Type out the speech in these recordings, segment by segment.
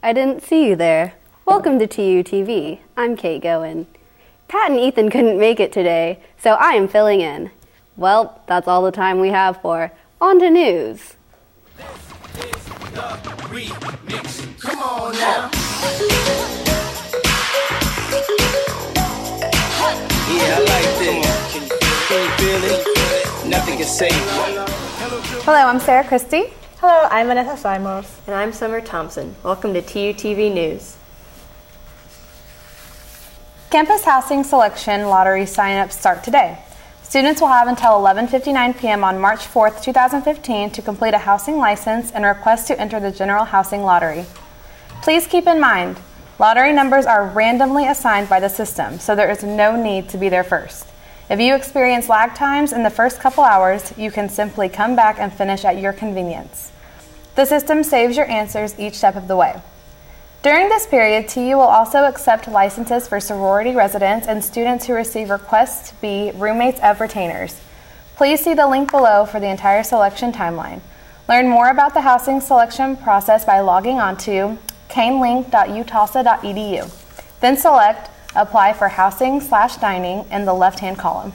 I didn't see you there. Welcome to TUTV. I'm Kate Goen. Pat and Ethan couldn't make it today, so I am filling in. Well, that's all the time we have for On to News. This is the remix. Come on now. Yeah, I like this. Can you feel it? Nothing can save it. Hello, I'm Sarah Christie. Hello, I'm Vanessa Simons. And I'm Summer Thompson. Welcome to TUTV News. Campus housing selection lottery sign-ups start today. Students will have until 11:59 p.m. on March 4th, 2015 to complete a housing license and request to enter the general housing lottery. Please keep in mind, lottery numbers are randomly assigned by the system, so there is no need to be there first. If you experience lag times in the first couple hours, you can simply come back and finish at your convenience. The system saves your answers each step of the way. During this period, TU will also accept licenses for sorority residents and students who receive requests to be roommates of retainers. Please see the link below for the entire selection timeline. Learn more about the housing selection process by logging on to canelink.utulsa.edu. Then select Apply for Housing/Dining in the left-hand column.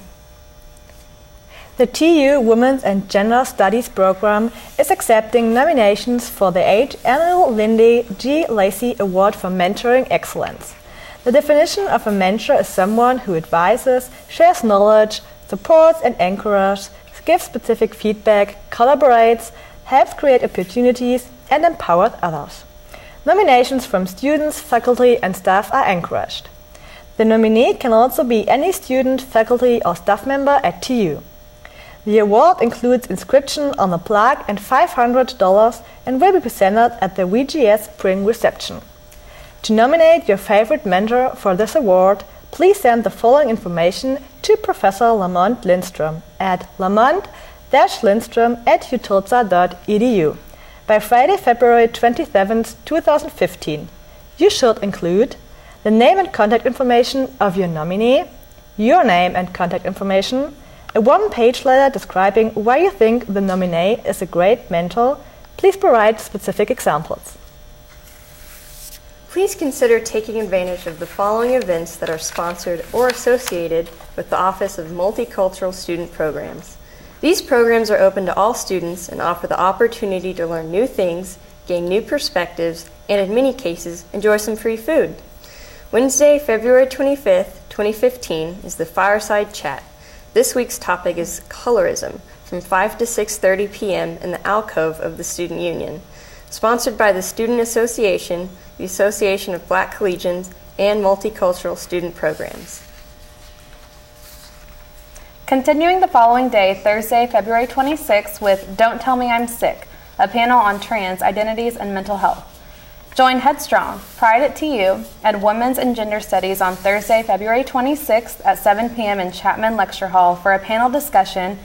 The TU Women's and Gender Studies program is accepting nominations for the 8th Annual Lindy G. Lacey Award for Mentoring Excellence. The definition of a mentor is someone who advises, shares knowledge, supports and encourages, gives specific feedback, collaborates, helps create opportunities, and empowers others. Nominations from students, faculty, and staff are encouraged. The nominee can also be any student, faculty, or staff member at TU. The award includes inscription on a plaque and $500 and will be presented at the VGS Spring Reception. To nominate your favorite mentor for this award, please send the following information to Professor Lamont Lindstrom at lamont-lindstrom@utulsa.edu by Friday, February 27, 2015. You should include the name and contact information of your nominee, your name and contact information, a one-page letter describing why you think the nominee is a great mentor. Please provide specific examples. Please consider taking advantage of the following events that are sponsored or associated with the Office of Multicultural Student Programs. These programs are open to all students and offer the opportunity to learn new things, gain new perspectives, and in many cases, enjoy some free food. Wednesday, February 25th, 2015 is the Fireside Chat. This week's topic is colorism from 5 to 6:30 p.m. in the alcove of the Student Union. Sponsored by the Student Association, the Association of Black Collegians, and Multicultural Student Programs. Continuing the following day, Thursday, February 26th with Don't Tell Me I'm Sick, a panel on trans identities and mental health. Join Headstrong, Pride at TU, and Women's and Gender Studies on Thursday, February 26th at 7 p.m. in Chapman Lecture Hall for a panel discussion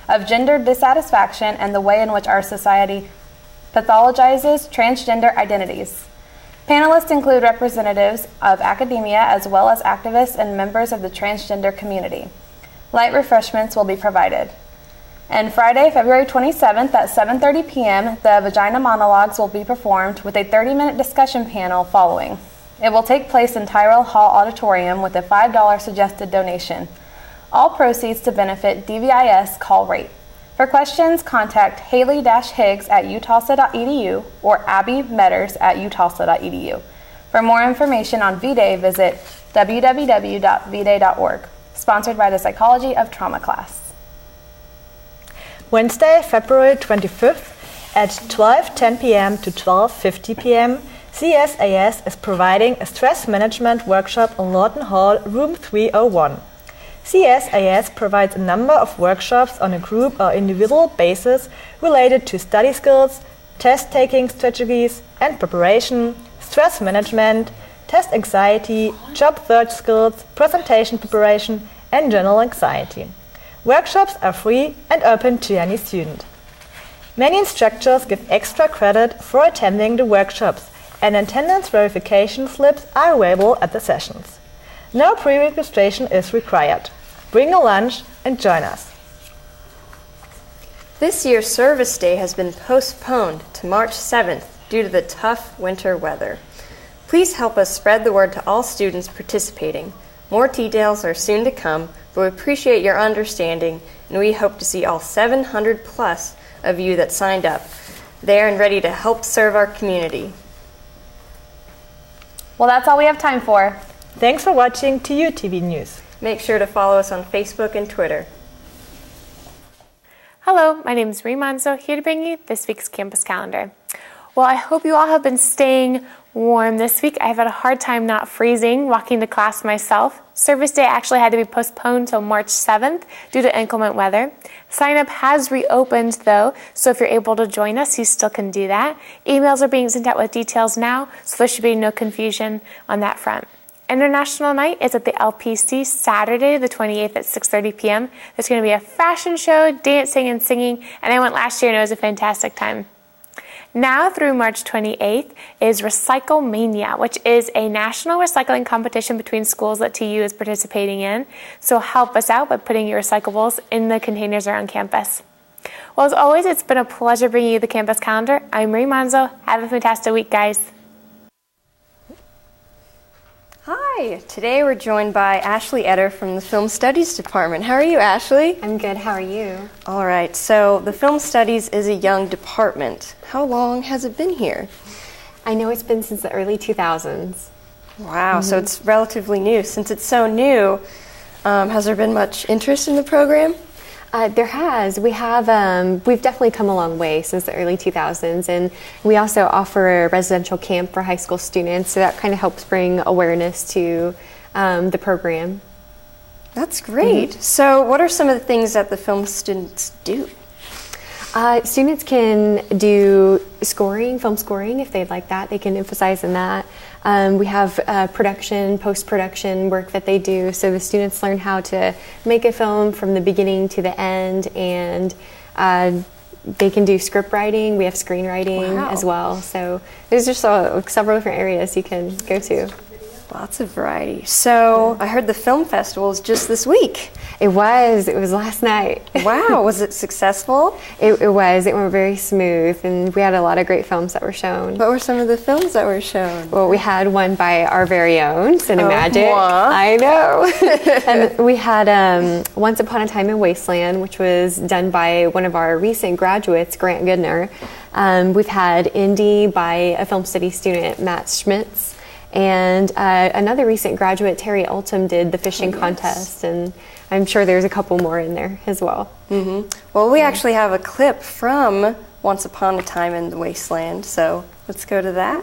of gender dissatisfaction and the way in which our society pathologizes transgender identities. Panelists include representatives of academia as well as activists and members of the transgender community. Light refreshments will be provided. And Friday, February 27th at 7:30 p.m., the Vagina Monologues will be performed with a 30-minute discussion panel following. It will take place in Tyrell Hall Auditorium with a $5 suggested donation. All proceeds to benefit DVIS Call Rate. For questions, contact Haley-Higgs at utulsa.edu or Abby Metters at utulsa.edu. For more information on V-Day, visit www.vday.org. Sponsored by the Psychology of Trauma class. Wednesday, February 25th at 12:10 p.m. to 12:50 p.m., CSAS is providing a stress management workshop in Lawton Hall, room 301. CSAS provides a number of workshops on a group or individual basis related to study skills, test-taking strategies and preparation, stress management, test anxiety, job search skills, presentation preparation, and general anxiety. Workshops are free and open to any student. Many instructors give extra credit for attending the workshops, and attendance verification slips are available at the sessions. No pre-registration is required. Bring a lunch and join us. This year's Service Day has been postponed to March 7th due to the tough winter weather. Please help us spread the word to all students participating. More details are soon to come, but we appreciate your understanding, and we hope to see all 700 plus of you that signed up there and ready to help serve our community. Well, that's all we have time for. Thanks for watching TUTV News. Make sure to follow us on Facebook and Twitter. Hello, my name is Marie Manzo, here to bring you this week's campus calendar. Well, I hope you all have been staying warm this week. I've had a hard time not freezing walking to class myself. Service day actually had to be postponed till March 7th due to inclement weather. Sign up has reopened though, so if you're able to join us, you still can do that. Emails are being sent out with details now, so there should be no confusion on that front. International Night is at the LPC Saturday the 28th at 6:30 p.m. There's going to be a fashion show, dancing and singing, and I went last year and it was a fantastic time. Now through March 28th is Recycle Mania, which is a national recycling competition between schools that TU is participating in. So help us out by putting your recyclables in the containers around campus. Well, as always, it's been a pleasure bringing you the campus calendar. I'm Marie Manzo. Have a fantastic week, guys. Hi, today we're joined by Ashley Etter from the Film Studies Department. How are you, Ashley? I'm good. How are you? All right, so the Film Studies is a young department. How long has it been here? I know it's been since the early 2000s. Wow, so it's relatively new. Since it's so new, has there been much interest in the program? There has. We've definitely come a long way since the early 2000s, and we also offer a residential camp for high school students, so that kind of helps bring awareness to the program. That's great. So what are some of the things that the film students do? Students can do film scoring if they'd like that. They can emphasize in that. We have production, post-production work that they do, so the students learn how to make a film from the beginning to the end, and they can do script writing. We have screenwriting as well. So there's just several different areas you can go to. Lots of variety. So I heard the film festival is just this week. It was last night. Wow, was it successful? It was. It went very smooth, and we had a lot of great films that were shown. What were some of the films that were shown? Well, we had one by our very own, Cinemagic. Moi. I know. And we had Once Upon a Time in Wasteland, which was done by one of our recent graduates, Grant Goodner. We've had Indy by a film studies student, Matt Schmitz. And another recent graduate, Terry Ultim, did the fishing contest, and I'm sure there's a couple more in there as well. Well, we actually have a clip from Once Upon a Time in the Wasteland, so let's go to that.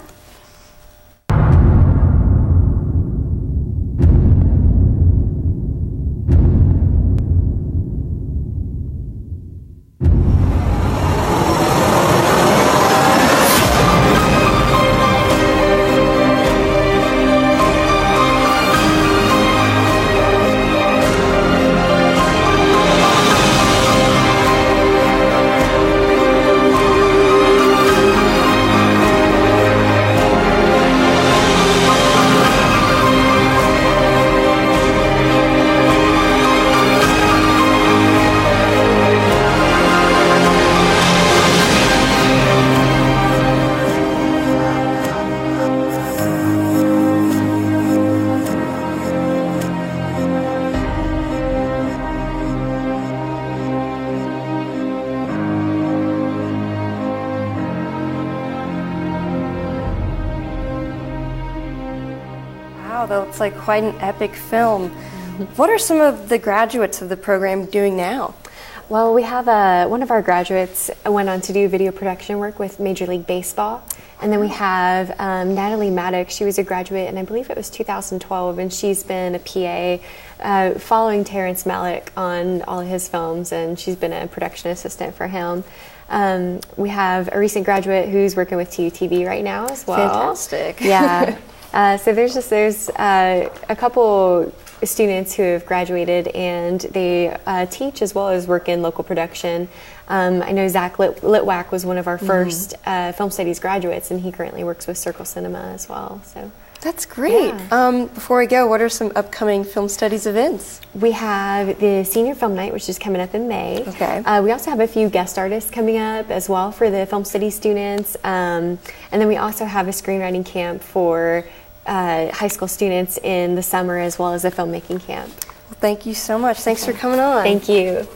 Wow, that looks like quite an epic film. What are some of the graduates of the program doing now? Well, we have one of our graduates went on to do video production work with Major League Baseball. And then we have Natalie Maddox. She was a graduate, and I believe it was 2012, and she's been a PA following Terrence Malick on all of his films, and she's been a production assistant for him. We have a recent graduate who's working with TUTV right now as well. Fantastic. Yeah. So there's a couple students who have graduated, and they teach as well as work in local production. I know Zach Litwack was one of our first film studies graduates, and he currently works with Circle Cinema as well. So that's great. Yeah. Before we go, what are some upcoming film studies events? We have the Senior Film Night, which is coming up in May. Okay. We also have a few guest artists coming up as well for the film studies students. And then we also have a screenwriting camp for high school students in the summer as well as a filmmaking camp. Well, thank you so much. Thanks for coming on. Thank you.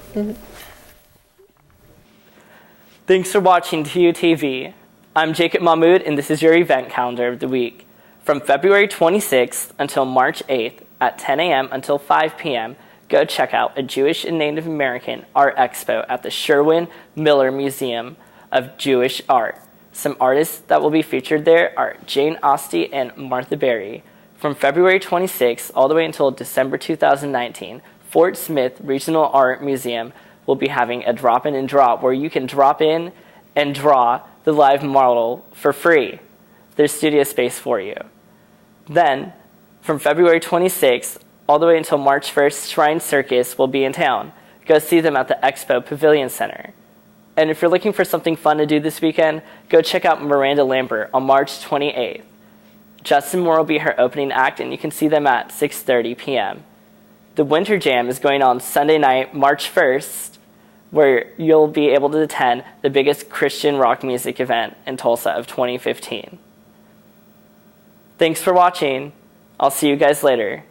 Thanks for watching TUTV. I'm Jacob Mahmood, and this is your event calendar of the week. From February 26th until March 8th at 10 a.m. until 5 p.m., go check out a Jewish and Native American art expo at the Sherwin-Miller Museum of Jewish Art. Some artists that will be featured there are Jane Austen and Martha Berry. From February 26th all the way until December 2019, Fort Smith Regional Art Museum will be having a drop-in and draw where you can drop in and draw the live model for free. There's studio space for you. Then, from February 26th all the way until March 1st, Shrine Circus will be in town. Go see them at the Expo Pavilion Center. And if you're looking for something fun to do this weekend, go check out Miranda Lambert on March 28th. Justin Moore will be her opening act, and you can see them at 6:30 p.m. The Winter Jam is going on Sunday night, March 1st, where you'll be able to attend the biggest Christian rock music event in Tulsa of 2015. Thanks for watching. I'll see you guys later.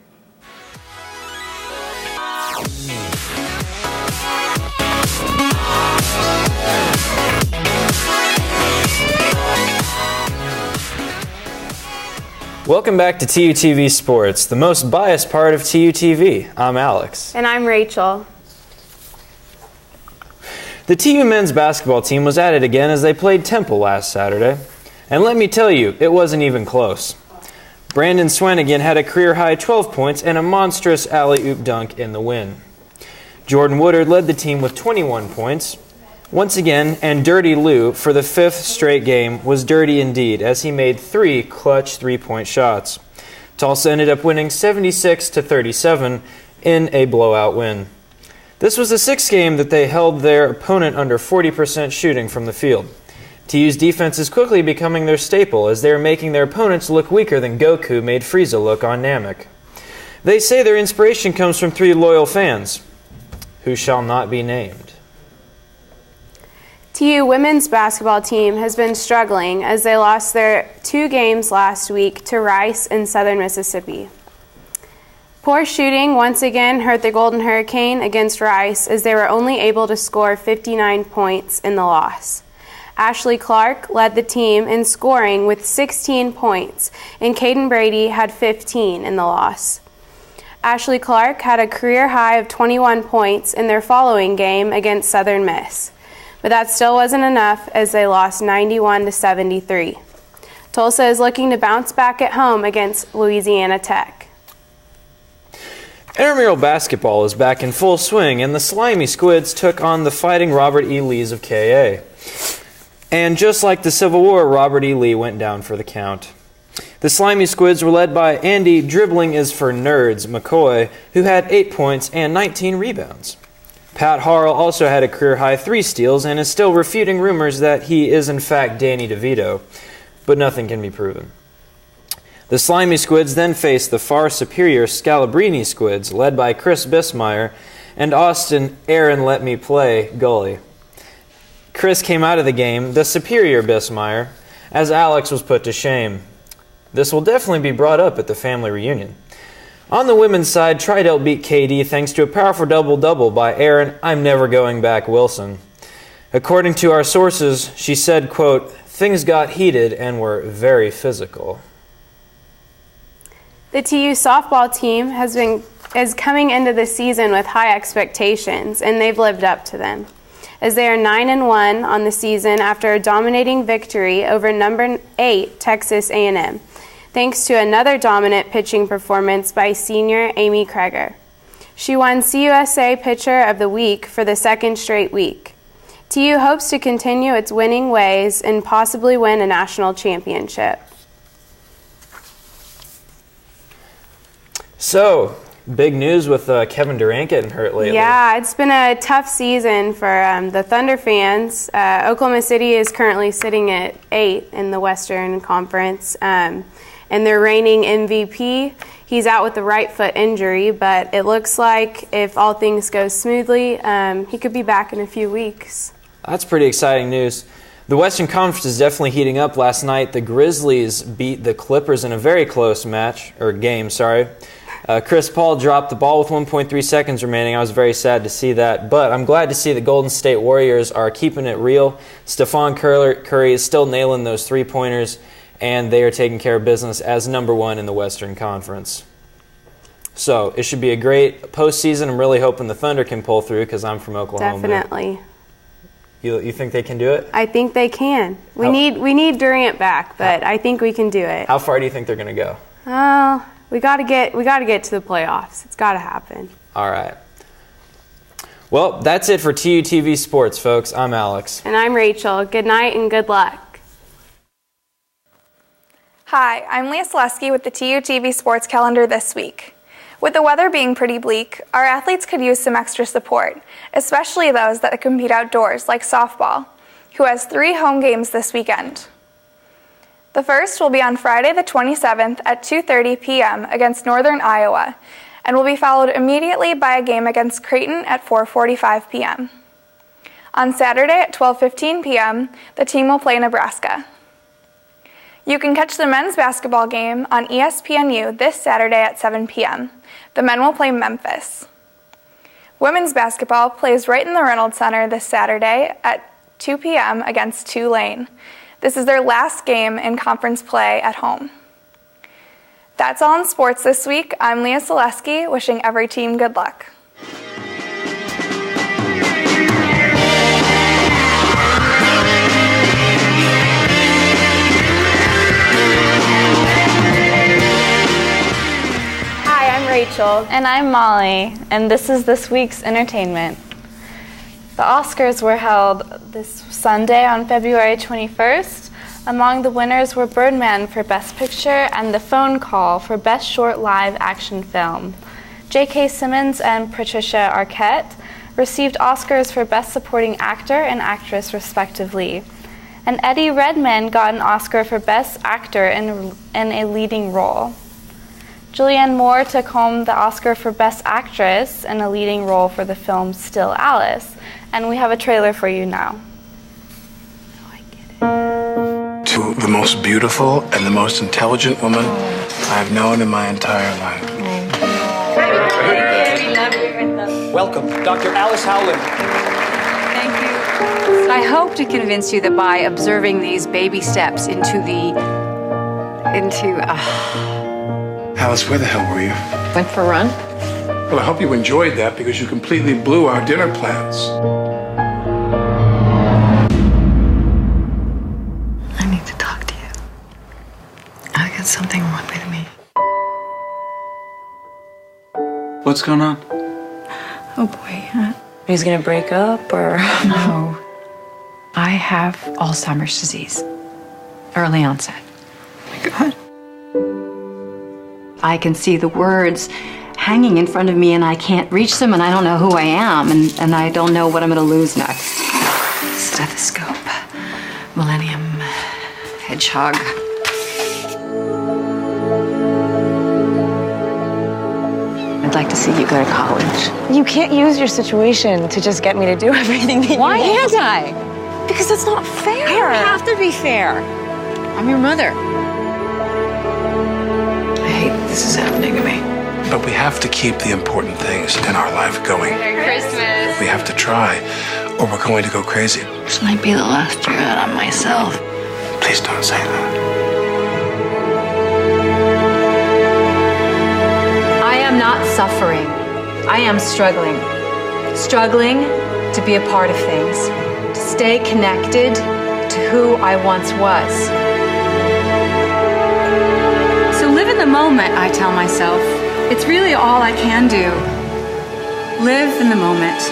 Welcome back to TUTV Sports, the most biased part of TUTV. I'm Alex. And I'm Rachel. The TU men's basketball team was at it again as they played Temple last Saturday. And let me tell you, it wasn't even close. Brandon Swanigan had a career-high 12 points and a monstrous alley-oop dunk in the win. Jordan Woodard led the team with 21 points. Once again, and Dirty Lou, for the 5th straight game, was dirty indeed as he made 3 clutch three-point shots. Tulsa ended up winning 76-37 in a blowout win. This was the 6th game that they held their opponent under 40% shooting from the field. TU's defense is quickly becoming their staple as they are making their opponents look weaker than Goku made Frieza look on Namek. They say their inspiration comes from 3 loyal fans, who shall not be named. TU women's basketball team has been struggling as they lost their 2 games last week to Rice in Southern Mississippi. Poor shooting once again hurt the Golden Hurricane against Rice as they were only able to score 59 points in the loss. Ashley Clark led the team in scoring with 16 points, and Caden Brady had 15 in the loss. Ashley Clark had a career high of 21 points in their following game against Southern Miss, but that still wasn't enough as they lost 91-73. Tulsa is looking to bounce back at home against Louisiana Tech. Intramural basketball is back in full swing, and the Slimy Squids took on the Fighting Robert E. Lees of KA. And just like the Civil War, Robert E. Lee went down for the count. The Slimy Squids were led by Andy Dribbling is for Nerds McCoy, who had 8 points and 19 rebounds. Pat Harrell also had a career-high 3 steals and is still refuting rumors that he is in fact Danny DeVito, but nothing can be proven. The Slimy Squids then faced the far superior Scalabrini Squids, led by Chris Bismeyer and Austin Aaron Let Me Play Gully. Chris came out of the game the superior Bismeyer, as Alex was put to shame. This will definitely be brought up at the family reunion. On the women's side, Tridelt beat KD thanks to a powerful double-double by Aaron I'm Never Going Back Wilson. According to our sources, she said, quote, "Things got heated and were very physical." The TU softball team is coming into the season with high expectations, and they've lived up to them, as they are 9-1 on the season after a dominating victory over number 8 Texas A&M, thanks to another dominant pitching performance by senior Amy Kreger. She won CUSA Pitcher of the Week for the 2nd straight week. TU hopes to continue its winning ways and possibly win a national championship. So, big news with Kevin Durant getting hurt lately. Yeah, it's been a tough season for the Thunder fans. Oklahoma City is currently sitting at 8 in the Western Conference, and their reigning MVP. He's out with the right foot injury, but it looks like if all things go smoothly, he could be back in a few weeks. That's pretty exciting news. The Western Conference is definitely heating up. Last night, the Grizzlies beat the Clippers in a very close game. Chris Paul dropped the ball with 1.3 seconds remaining. I was very sad to see that, but I'm glad to see the Golden State Warriors are keeping it real. Stephon Curry is still nailing those three-pointers, and they are taking care of business as number one in the Western Conference. So it should be a great postseason. I'm really hoping the Thunder can pull through because I'm from Oklahoma. Definitely. You think they can do it? I think they can. We need Durant back, but I think we can do it. How far do you think they're going to go? We got to get to the playoffs. It's got to happen. All right. Well, that's it for TUTV Sports, folks. I'm Alex. And I'm Rachel. Good night and good luck. Hi, I'm Leah Selesky with the TUTV Sports Calendar this week. With the weather being pretty bleak, our athletes could use some extra support, especially those that compete outdoors, like softball, who has 3 home games this weekend. The first will be on Friday the 27th at 2:30 p.m. against Northern Iowa, and will be followed immediately by a game against Creighton at 4:45 p.m. On Saturday at 12:15 p.m., the team will play Nebraska. You can catch the men's basketball game on ESPNU this Saturday at 7 p.m. The men will play Memphis. Women's basketball plays right in the Reynolds Center this Saturday at 2 p.m. against Tulane. This is their last game in conference play at home. That's all in sports this week. I'm Leah Selesky, wishing every team good luck. Hi, I'm Rachel. And I'm Molly, and this is this week's entertainment. The Oscars were held this Sunday on February 21st. Among the winners were Birdman for Best Picture and The Phone Call for Best Short Live Action Film. J.K. Simmons and Patricia Arquette received Oscars for Best Supporting Actor and Actress, respectively. And Eddie Redmayne got an Oscar for Best Actor in a leading role. Julianne Moore took home the Oscar for Best Actress in a leading role for the film Still Alice. And we have a trailer for you now. To the most beautiful and the most intelligent woman I've known in my entire life. Welcome, Dr. Alice Howland. Thank you. I hope to convince you that by observing these baby steps Alice, where the hell were you? Went for a run. Well, I hope you enjoyed that because you completely blew our dinner plans. I need to talk to you. I got something wrong with me. What's going on? Oh boy. He's gonna break up or? No. I have Alzheimer's disease. Early onset. Oh my God. I can see the words hanging in front of me and I can't reach them and I don't know who I am and I don't know what I'm gonna lose next. Stethoscope. Millennium. Hedgehog. I'd like to see you go to college. You can't use your situation to just get me to do everything that you Why want. can't I? Because that's not fair. I don't have to be fair. I'm your mother. I hate this is happening to me. But we have to keep the important things in our life going. Merry Christmas. We have to try, or we're going to go crazy. This might be the last year that I'm myself. Please don't say that. I am not suffering. I am struggling. Struggling to be a part of things. To stay connected to who I once was. So live in the moment, I tell myself. It's really all I can do. Live in the moment.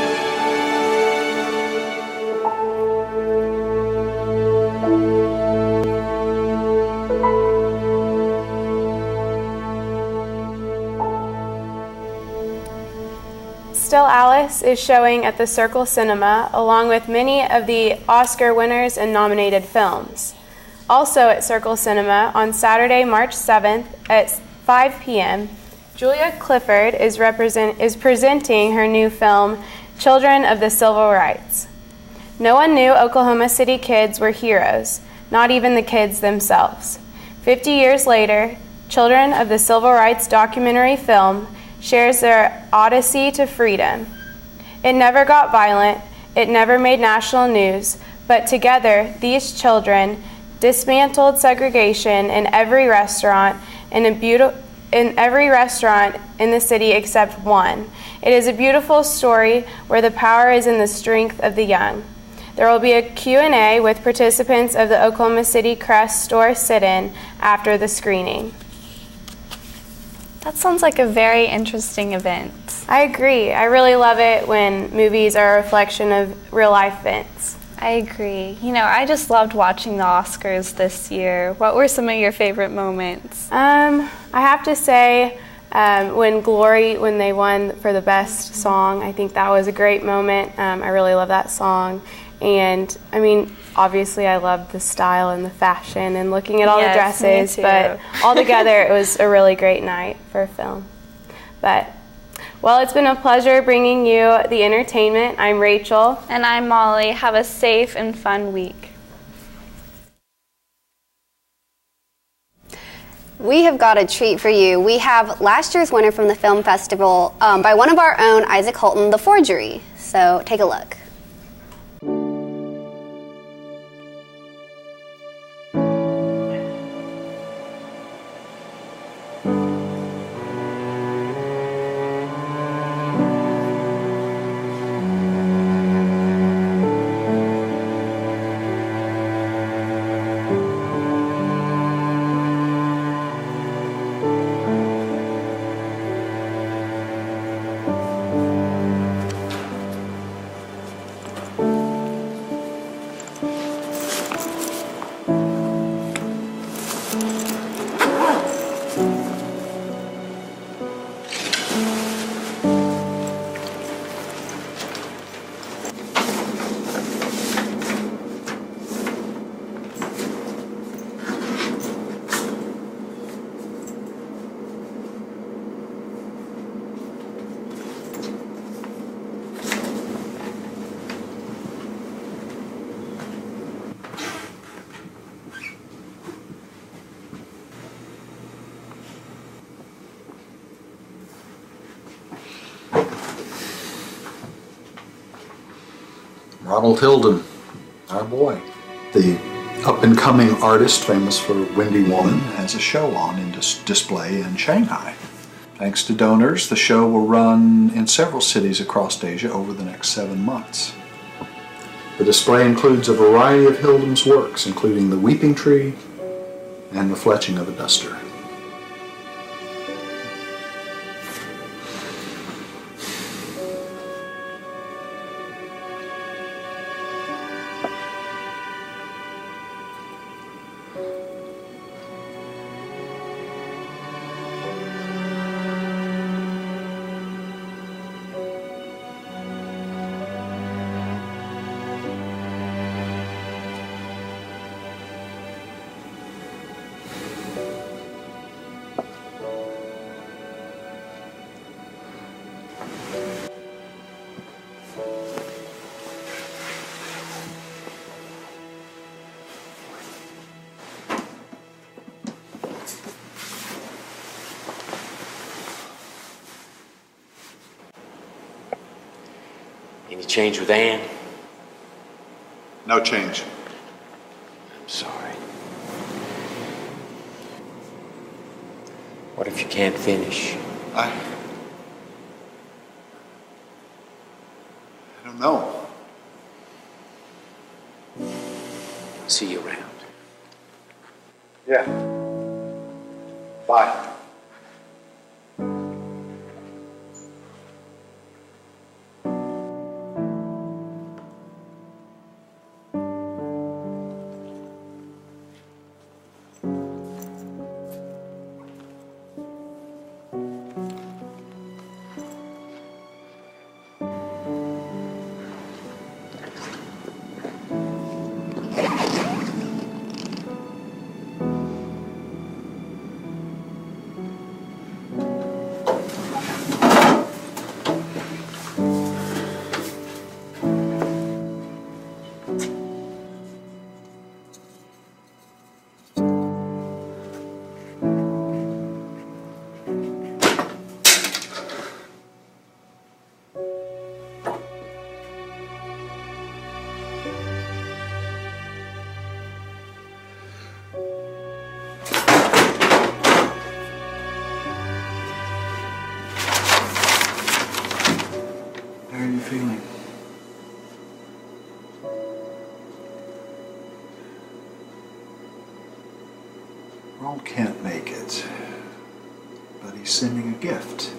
Still Alice is showing at the Circle Cinema, along with many of the Oscar winners and nominated films. Also at Circle Cinema on Saturday, March 7th at 5 p.m., Julia Clifford is presenting her new film, Children of the Civil Rights. No one knew Oklahoma City kids were heroes, not even the kids themselves. 50 years later, children of the civil rights documentary film shares their odyssey to freedom. It never got violent, it never made national news, but together, these children dismantled segregation in every restaurant in every restaurant in the city except one. It is a beautiful story where the power is in the strength of the young. There will be a Q&A with participants of the Oklahoma City Crest store sit-in after the screening. That sounds like a very interesting event. I agree. I really love it when movies are a reflection of real-life events. I agree. You know, I just loved watching the Oscars this year. What were some of your favorite moments? I have to say, when they won for the best song, I think that was a great moment. I really love that song. And, I mean, obviously I loved the style and the fashion and looking at all the dresses, but altogether it was a really great night for a film. But, well, it's been a pleasure bringing you the entertainment. I'm Rachel. And I'm Molly. Have a safe and fun week. We have got a treat for you. We have last year's winner from the film festival by one of our own, Isaac Holton, The Forgery. So take a look. Ronald Hilden, our boy. The up-and-coming artist famous for Windy Woman has a show on in display in Shanghai. Thanks to donors, the show will run in several cities across Asia over the next 7 months. The display includes a variety of Hilden's works, including The Weeping Tree and The Fletching of a Duster. Any change with Ann? No change. I'm sorry. What if you can't finish? I don't know. See you around. Yeah. Bye. feeling? Ronald can't make it, but he's sending a gift.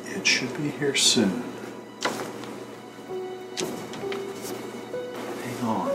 It should be here soon. Hang on.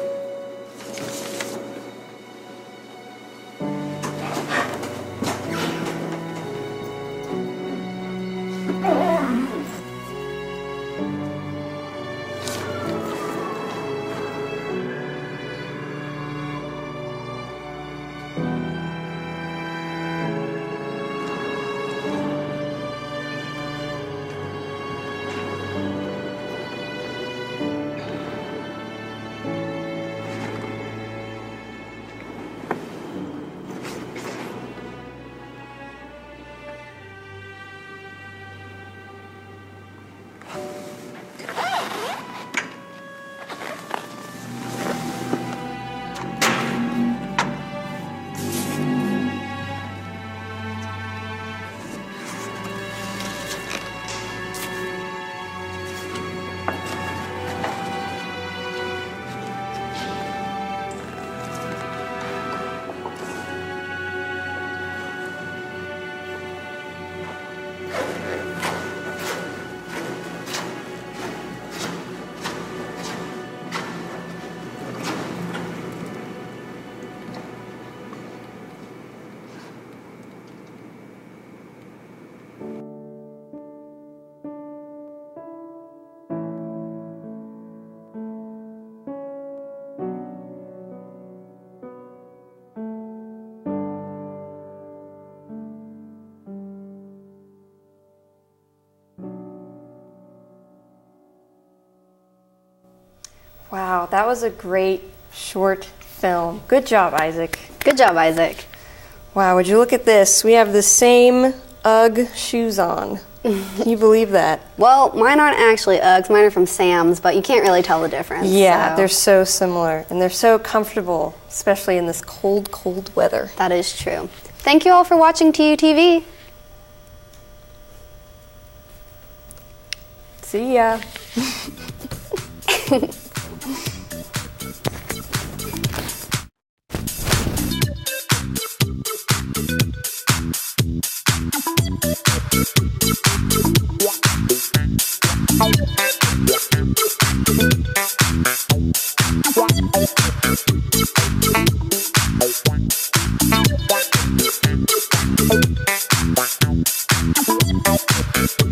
Wow, that was a great short film. Good job, Isaac. Good job, Isaac. Wow, would you look at this? We have the same UGG shoes on. Can you believe that? Well, mine aren't actually Uggs. Mine are from Sam's, but you can't really tell the difference. Yeah, so. They're so similar, and they're so comfortable, especially in this cold, cold weather. That is true. Thank you all for watching TUTV. See ya. Thank you.